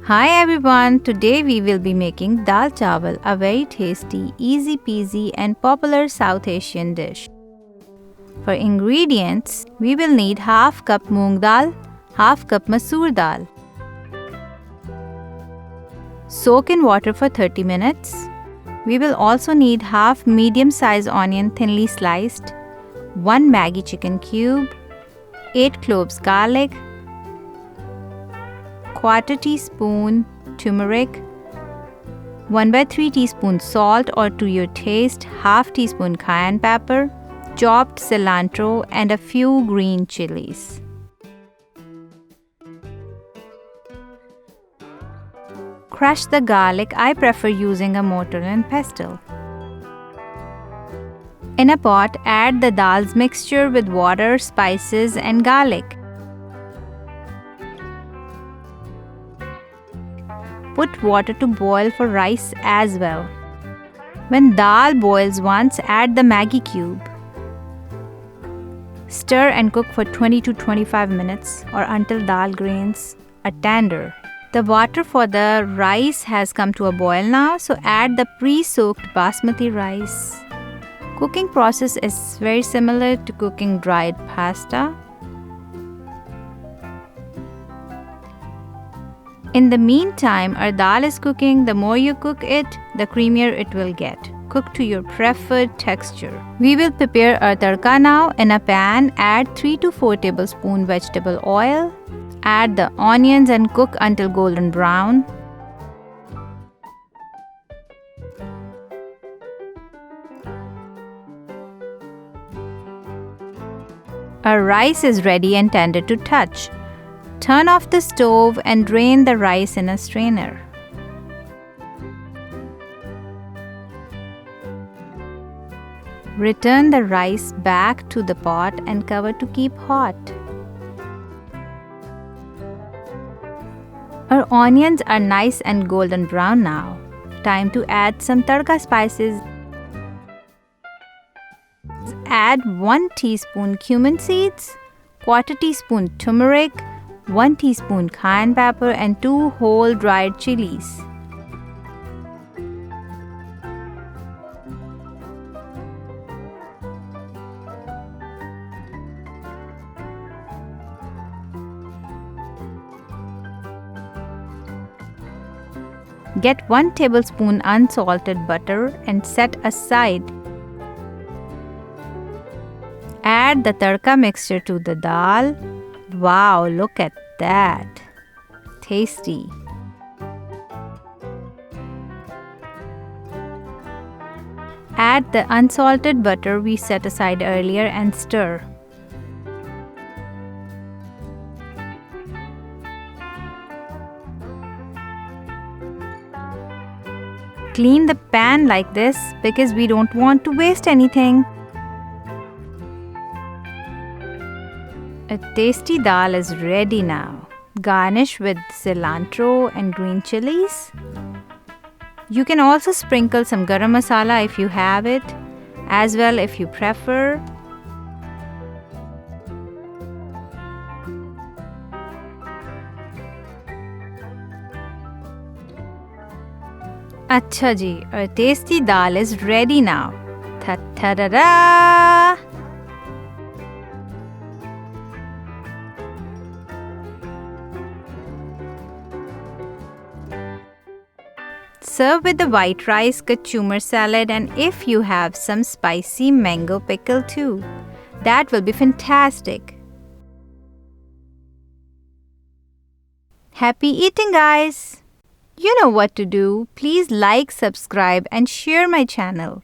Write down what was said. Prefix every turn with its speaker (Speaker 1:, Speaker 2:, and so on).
Speaker 1: Hi everyone, today we will be making Daal Chawal, a very tasty, easy peasy and popular South Asian dish. For ingredients, we will need half cup moong dal, half cup masoor dal. Soak in water for 30 minutes. We will also need half medium-sized onion thinly sliced, 1 Maggi chicken cube, 8 cloves garlic, quarter teaspoon turmeric, 1/3 teaspoon salt or to your taste, half teaspoon cayenne pepper, chopped cilantro and a few green chilies. Crush the garlic. I prefer using a mortar and pestle. In a pot, add the dal's mixture with water, spices and garlic. Put water to boil for rice as well. When dal boils once, add the Maggi cube. Stir and cook for 20 to 25 minutes or until dal grains are tender. The water for the rice has come to a boil now, so add the pre-soaked basmati rice. Cooking process is very similar to cooking dried pasta. In the meantime, our dal is cooking. The more you cook it, the creamier it will get. Cook to your preferred texture. We will prepare our tadka now. In a pan, add 3 to 4 tablespoons vegetable oil. Add the onions and cook until golden brown. Our rice is ready and tender to touch. Turn off the stove and drain the rice in a strainer. Return the rice back to the pot and cover to keep hot. Our onions are nice and golden brown now. Time to add some tadka spices. Add 1 teaspoon cumin seeds, quarter teaspoon turmeric, 1 teaspoon cayenne pepper and 2 whole dried chilies. Get 1 tablespoon unsalted butter and set aside. Add the tadka mixture to the dal. Wow, look at that! Tasty! Add the unsalted butter we set aside earlier and stir. Clean the pan like this because we don't want to waste anything. A tasty dal is ready now. Garnish with cilantro and green chilies. You can also sprinkle some garam masala if you have it, as well if you prefer. Acha ji, our tasty dal is ready now. Ta-ta-da-da! Serve with the white rice, cucumber salad, and if you have some spicy mango pickle too, that will be fantastic. Happy eating, guys! You know what to do. Please like, subscribe, and share my channel.